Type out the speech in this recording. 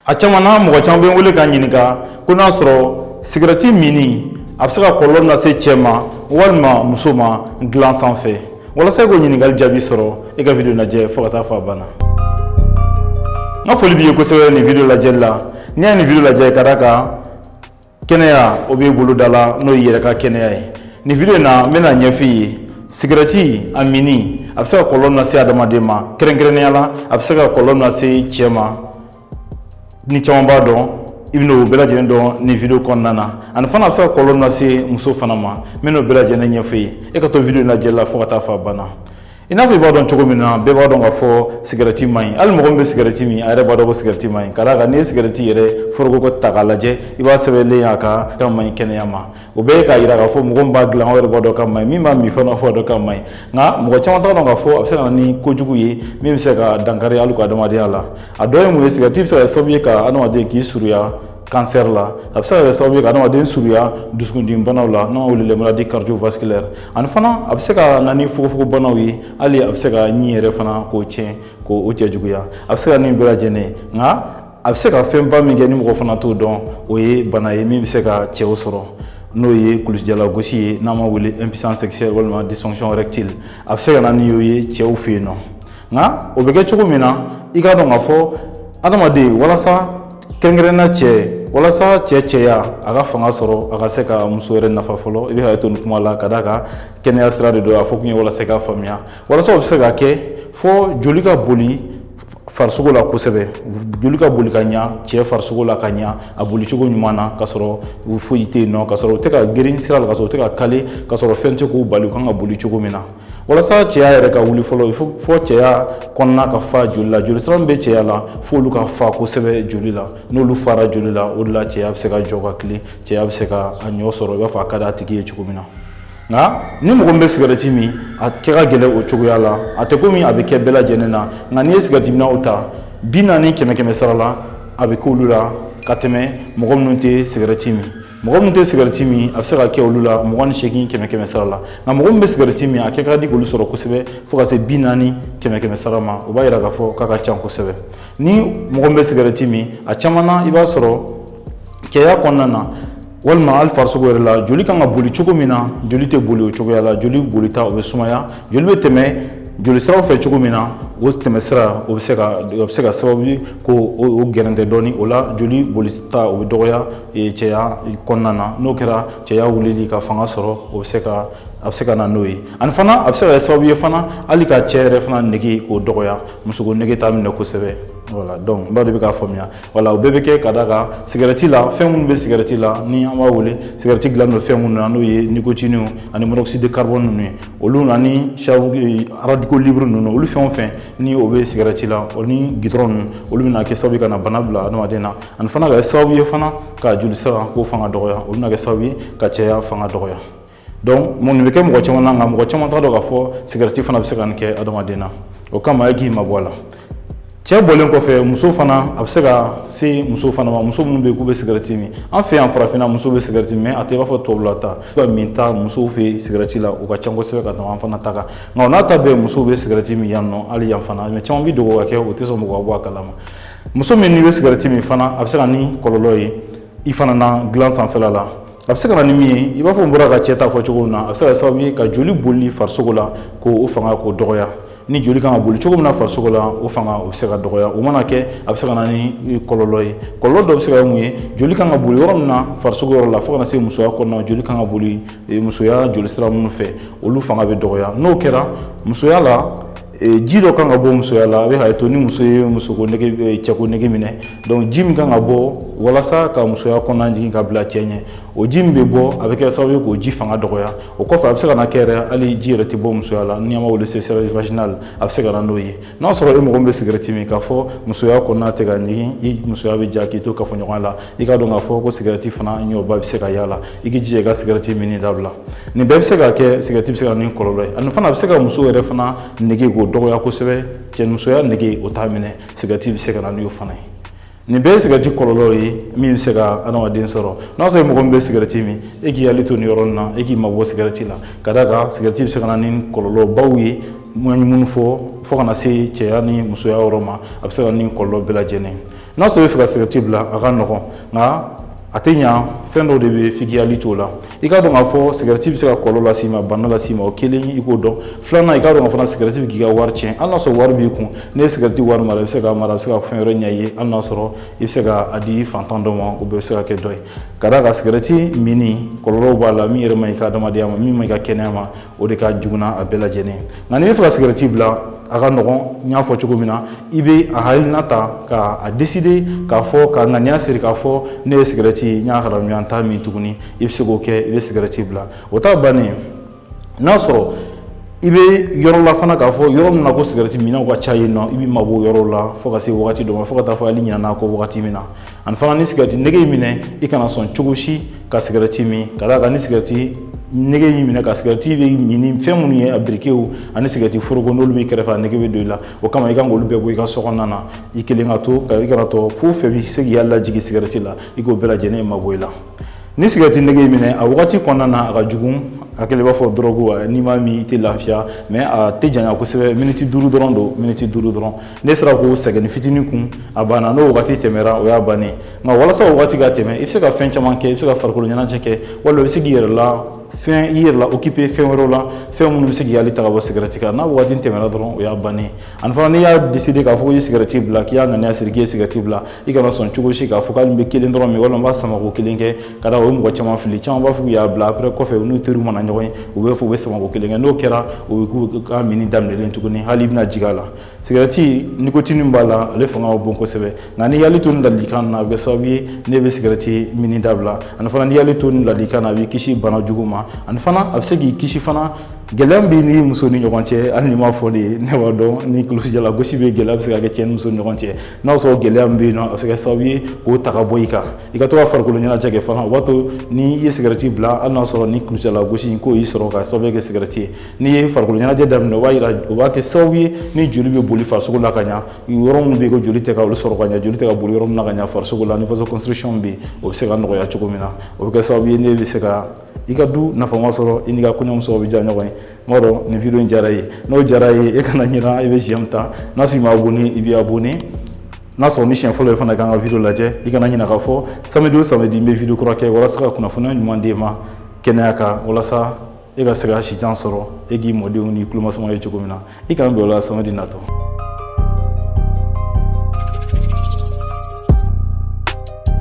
A caman na mɔgɔ caman bɛ wele ka ɲininka ko n'a sɔrɔ sigarɛti mini a bɛ se ka kɔlɔlɔ lase cɛ ma walima muso ma dilan sanfɛ. Walasa k'o ɲininkali jaabi sɔrɔ e ka video lajɛ fo ka taa fɔ a banna. N ka foli b'i ye kosɛbɛ nin video lajɛli la. N'i y'a nin video lajɛ ka d'a kan kɛnɛya o b'i bolo da la n'o y'i yɛrɛ ka kɛnɛya ye. Nin video in na n bɛna ɲɛf'i ye sigarɛti a mini a bɛ se ka kɔlɔlɔ lase adamaden ma kɛrɛnkɛrɛnnenya la a bɛ se ka kɔlɔlɔ lase cɛ ma. Ni caman b'a dɔn i bɛna o bɛɛ lajɛlen dɔn nin video kɔnɔna na ani fana a bɛ se ka kɔlɔlɔ lase muso fana ma n bɛna o bɛɛ lajɛlen ɲɛfɔ i ye e ka to video lajɛli la fo ka taa fɔ a banna. I n'a fɔ i b'a dɔn cogo min na bɛɛ b'a dɔn k'a fɔ sigarɛti man ɲi hali mɔgɔ min bɛ sigarɛti min a yɛrɛ b'a dɔn ko sigarɛti man ɲi ka d'a kan n'i ye sigarɛti yɛrɛ foroko ta k'a lajɛ i b'a sɛbɛnlen a kan k'a man ɲi kɛnɛya ma o bɛɛ ye k'a yira k'a fɔ mɔgɔ min b'a dilan aw yɛrɛ b'a dɔn k'a man ɲi min b'a min fana b'a dɔn k'a man ɲi nka mɔgɔ caman t'a dɔn k'a fɔ a bɛ se ka na ni kojugu ye min bɛ se ka dankari hali ka adamadenya la a dɔ ye mun ye sigarɛti bɛ se ka kɛ sababu ye ka adamaden k'i surunya cancer la a bɛ se ka kɛ sababu ye ka adamaden surunya dusukundimibanaw la n'an b'a wele maladie cardiovasculaire ani fana a bɛ se ka na ni fogofogobanaw ye hali a bɛ se ka ɲi yɛrɛ fana k'o tiɲɛ k'o cɛ juguya a bɛ se ka nin bɛɛ lajɛlen nka a bɛ se ka fɛnba min kɛ ni mɔgɔ fana t'o dɔn o ye bana ye min bɛ se ka cɛw sɔrɔ n'o ye kulusijalagosi ye n'an b'a wele impuissance sexuelle walima dysfonction rectile a bɛ se ka na ni o ye cɛw fɛ yen nɔ nka o bɛ kɛ cogo min na i k'a dɔn k'a fɔ adamaden walasa kɛrɛnkɛrɛnna cɛ walasa cɛ cɛya a ka fanga sɔrɔ a ka se ka muso yɛrɛ nafa fɔlɔ i bɛ hakili to nin kuma la ka d'a kan kɛnɛya sira de don a fɔ kun ye walasa i k'a faamuya walasa o bɛ se ka kɛ fɔ joli ka boli farisogo la kosɛbɛ joli ka boli ka ɲa cɛ farisogo la ka ɲa a boli cogo ɲuman na ka sɔrɔ foyi tɛ yen nɔ ka sɔrɔ u tɛ ka girin sira la ka sɔrɔ u tɛ ka kale ka sɔrɔ fɛn tɛ k'u bali u kan ka boli cogo min na walasa cɛya yɛrɛ ka wuli fɔlɔ fɔ cɛya kɔnɔna ka fa joli la joli sira min bɛ cɛya la f'olu ka fa kosɛbɛ joli la n'olu fara joli la o de la cɛya bɛ se ka jɔ ka tilen cɛya bɛ se ka a ɲɔ sɔrɔ i b'a fɔ a ka d'a tigi ye cogo min na nka ni mɔgɔ min bɛ sigarɛti min a kɛ ka gɛlɛn o cogoya la a tɛ komi a bɛ kɛ bɛɛ lajɛlen na nka n'i ye sigarɛti minnaw ta 40 sara la a bɛ k'olu la ka tɛmɛ mɔgɔ minnu tɛ sigarɛti min mɔgɔ minnu tɛ sigarɛti min a bɛ se ka kɛ olu la 28 sara la nka mɔgɔ min bɛ sigarɛti min a kɛ ka di k'olu sɔrɔ kosɛbɛ fo ka se 40 sara ma o b'a yira k'a fɔ k'a ka ca kosɛbɛ ni mɔgɔ min bɛ sigarɛti min a caman na i b'a sɔrɔ cɛya kɔnɔna na walima hali farisogo yɛrɛ la joli kan ka boli cogo min na joli tɛ boli o cogoya la joli bolita o bɛ sumaya joli bɛ tɛmɛ joli siraw fɛ cogo min na o tɛmɛ sira o bɛ se ka sababu ye ko o gɛrɛntɛ dɔɔni o la joli bolita o bɛ dɔgɔya cɛya kɔnɔna na n'o kɛra cɛya wulili ka fanga sɔrɔ o bɛ se ka na n'o ye ani fana a bɛ se ka kɛ sababu ye fana hali ka cɛ yɛrɛ fana nege k'o dɔgɔya musoko nege t'a minɛ kosɛbɛ voilà donc n b'a dɔn i bɛ k'a faamuya voilà o bɛɛ bɛ kɛ ka d'a kan sigarɛti la fɛn minnu bɛ sigarɛti la ni an b'a wele sigarɛti dilan don fɛn minnu na n'o ye nicotine ani monoxyde de carbone ninnu ye olu ani radicaux libres ninnu olu fɛn o fɛn ni o bɛ sigarɛti la o ni gidɔrɔn ninnu olu bɛna kɛ sababu ye ka na bana bila adamaden na ani fana ka kɛ sababu ye fana ka joli sira k'o fanga dɔgɔya olu bɛna kɛ sababu ye ka cɛya fanga dɔgɔya donc mun bɛ kɛ mɔgɔ caman na nka mɔgɔ caman t'a dɔn k'a fɔ sigarɛti fana bɛ se ka nin kɛ adamaden na o kama e k'i mabɔ a la cɛ bɔlen kɔfɛ muso fana a bɛ se ka se muso fana ma muso minnu bɛ yen k'u bɛ sigarɛti min an fɛ yan farafinna muso bɛ sigarɛti min a tɛ i b'a fɔ tubabula ta ka min ta musow fɛ sigarɛti la o ka ca kosɛbɛ ka tɛmɛ an fana ta kan nka o n'a ta bɛɛ musow bɛ sigarɛti min yan nɔ hali yan fana mɛ caman bɛ dogo ka kɛ o tɛ sɔn mɔgɔ ka bɔ a kalama muso min n'i bɛ sigarɛti min fana a bɛ se ka ni kɔlɔlɔ ye i fana na dilan sanfɛla la a bɛ se ka na ni min ye i b'a fɔ n bɔra ka cɛ ta fɔ cogo min na a bɛ se ka kɛ sababu ye ka joli boli farisogo la k'o fanga k'o dɔgɔya ni joli kan ka boli cogo min na farisogo la o fanga o bɛ se ka dɔgɔya o mana kɛ a bɛ se ka na ni kɔlɔlɔ ye kɔlɔlɔ dɔ bɛ se ka kɛ mun ye joli kan ka boli yɔrɔ min na farisogo yɔrɔ la fo kana se musoya kɔnɔna joli kan ka boli musoya joli sira minnu fɛ olu fanga bɛ dɔgɔya n'o kɛra musoya la ji dɔ kan ka bɔ musoya la a bɛ hakɛ to ni muso ye cɛko nege minɛ donc ji min kan ka bɔ walasa ka musoya kɔnɔna jigin ka bila cɛ ɲɛ o ji min bɛ bɔ a bɛ kɛ sababu ye k'o ji fanga dɔgɔya o kɔfɛ a bɛ se ka na kɛ yɛrɛ hali ji yɛrɛ tɛ bɔ musoya la ni an b'a wele sécheresse vaginale a bɛ se ka na n'o ye n'a sɔrɔ e mɔgɔ min bɛ sigarɛti min k'a fɔ musoya kɔnɔna tɛ ka ɲigin i musoya bɛ ja k'i to kafoɲɔgɔnya la i k'a dɔn k'a fɔ ko sigarɛti fana ɲɔba bɛ se ka y'a la i k'i jija i ka sigarɛti minni dabila nin bɛɛ bɛ se ka kɛ sigarɛti bɛ se ka na ni kɔlɔlɔ ye ani fana a bɛ se ka muso yɛrɛ fana nege k'o dɔgɔya kosɛbɛ cɛmusoya nege o t'a minɛ sigarɛti bɛ se ka na n'o fana ye nin bɛɛ ye sigarɛti kɔlɔlɔ ye min bɛ se ka adamaden sɔrɔ n'a sɔrɔ mɔgɔ min bɛ sigarɛti min e k'i hakili to nin yɔrɔ in na e k'i mabɔ sigarɛti la ka d'a kan sigarɛti bɛ se ka na ni kɔlɔlɔbaw ye mun fo kana se cɛya ni musoya yɔrɔ ma a bɛ se ka nin kɔlɔlɔ bɛɛ lajɛlen n'a sɔrɔ i bɛ fɛ ka sigarɛti bila a ka nɔgɔn nka a tɛ ɲa fɛn dɔw de bɛ f'i k'i hakili t'o la i k'a dɔn k'a fɔ sigarɛti bɛ se ka kɔlɔlɔ las'i ma bana las'i ma o kelen i k'o dɔn filanan i k'a dɔn fana sigarɛti bɛ k'i ka wari tiɲɛ hali n'a sɔrɔ wari b'i kun n'i ye sigarɛti wari mara i bɛ se k'a mara a bɛ se ka fɛn wɛrɛ ɲɛ i ye hali n'a sɔrɔ i bɛ se k'a di fantan dɔ ma o bɛɛ bɛ se ka kɛ dɔ ye ka d'a kan sigarɛti minni kɔlɔlɔw b'a la min yɛrɛ ma ɲi i ka adamadenya ma min ma ɲi i ka kɛnɛya ma o de ka jugu n'a bɛɛ lajɛlen nka n'i bɛ fɛ ka sigarɛti bila a ka nɔgɔn n y'a fɔ cogo min na i bɛ a hakilina ta k'a décider k'a fɔ ka ŋaniya siri k'a fɔ ne ye sigarɛti n y'a haramuya n t'a min tuguni i bɛ se k'o kɛ i bɛ sigarɛti bila o t'a bannen n'a sɔrɔ i bɛ yɔrɔ la fana k'a fɔ yɔrɔ min na ko sigarɛti minɛnw ka ca yen nɔ i bɛ mabɔ o yɔrɔ la fo ka se wagati dɔ ma fo ka taa fɔ hali ɲinana kɔ wagati min na ani fana ni sigarɛti nege y'i minɛ i kana sɔn cogo si ka sigarɛti min ka d'a kan ni sigarɛti nege y'i minɛ ka sigarɛti bɛ ɲini fɛn minnu ye a birikiw ani sigarɛti foroko n'olu b'i kɛrɛfɛ a nege bɛ don i la o kama i kan k'olu bɛɛ bɔ i ka so kɔnɔna na i kelen ka to i kana to fo fɛn bɛ se k'i lajigin sigarɛti la i k'o bɛɛ lajɛlen mabɔ i la ni sigarɛti nege y'i minɛ a wagati kɔnɔna na a ka jugu a kɛlen b'a fɔ dɔrɔgu n'i m'a min i tɛ lafiya mɛ a tɛ janya kosɛbɛ miniti 5 dɔrɔn don miniti 5 dɔrɔn ne sera k'o sɛgɛnni fitinin kun a banna n'o wagati tɛmɛra o y'a bannen nka walasa o wagati ka tɛmɛ i bɛ se ka fɛn caman kɛ i bɛ se ka farikolo ɲɛnajɛ kɛ walima i bɛ se k'i yɛrɛ la fɛn i yɛrɛ la occuper fɛn wɛrɛw la fɛn minnu bɛ se k'i hali ta ka bɔ sigarɛti kan n'a wagati tɛmɛra dɔrɔn o y'a bannen ani fana n'i y'a décider k'a fɔ ko i ye sigarɛti bila k'i y'a ŋaniya siri k'i ye sigarɛti bila i kana sɔn cogo si k'a fɔ k'ale bɛ kelen dɔrɔn min walima n b'a sama ko kelen kɛ ka da o ye mɔgɔ caman fili caman b'a fɔ k'u y'a bila après kɔfɛ n'u teriw mana ɲɔgɔn ye u bɛ fɔ u bɛ sama ko kelen kɛ n'o kɛra o bɛ k'u ka mini daminɛlen tuguni hali i bɛna jigin a la sigarɛti nikotini b'a la ale fanga ka bon kosɛbɛ nka n'i y'ale to nin ladilikan na a bɛ kɛ sababu ye ne bɛ sigarɛti mini dabila ani fana n'i y'ale to nin ladilikan na a b'i kisi bana jugu ma ani fana a bɛ se k'i kisi fana gɛlɛya bɛ ni muso ni ɲɔgɔn cɛ hali ni m'a fɔ de ne b'a dɔn ni kulusijala gosi bɛ gɛlɛya bɛ se ka kɛ cɛ ni muso ni ɲɔgɔn cɛ n'a sɔrɔ gɛlɛya min bɛ yen nɔ a bɛ se ka kɛ sababu ye k'o ta ka bɔ i kan i ka to ka farikolo ɲɛnajɛ kɛ fana o b'a to ni i ye sigarɛti bila hali n'a sɔrɔ ni kulusijala gosi in k'o y'i sɔrɔ ka sababu kɛ sigarɛti ye n'i ye farikolo ɲɛnajɛ daminɛ o b'a yira o b'a kɛ sababu ye ni joli bɛ boli farisogo la ka ɲa yɔrɔ minnu bɛ yen ko joli tɛ ka olu sɔrɔ ka ɲa joli tɛ ka boli yɔrɔ min na ka ɲa farisogo la ni vasoconstriction bɛ yen o bɛ se ka nɔgɔya cogo min na o bɛ kɛ sababu ye ne bɛ se ka i ka du nafama sɔrɔ i n'i ka kɔɲɔmuso bɛ diya ɲɔgɔn ye n b'a dɔn nin video in diyara i ye n'o diyara i ye e kana ɲinɛ i bɛ j'aime ta n'a sɔrɔ i ma abonné i bɛ abonné n'a sɔrɔ ni siɲɛ fɔlɔ ye fana kan ka video lajɛ i kana ɲinɛ k'a fɔ samedi o samedi n bɛ video kura kɛ walasa ka kunnafoniya ɲuman d'e ma kɛnɛya kan walasa e ka se ka sijan sɔrɔ e k'i mɔdenw ni tulomasamaw ye cogo min na i kana bila o la samedi natɔ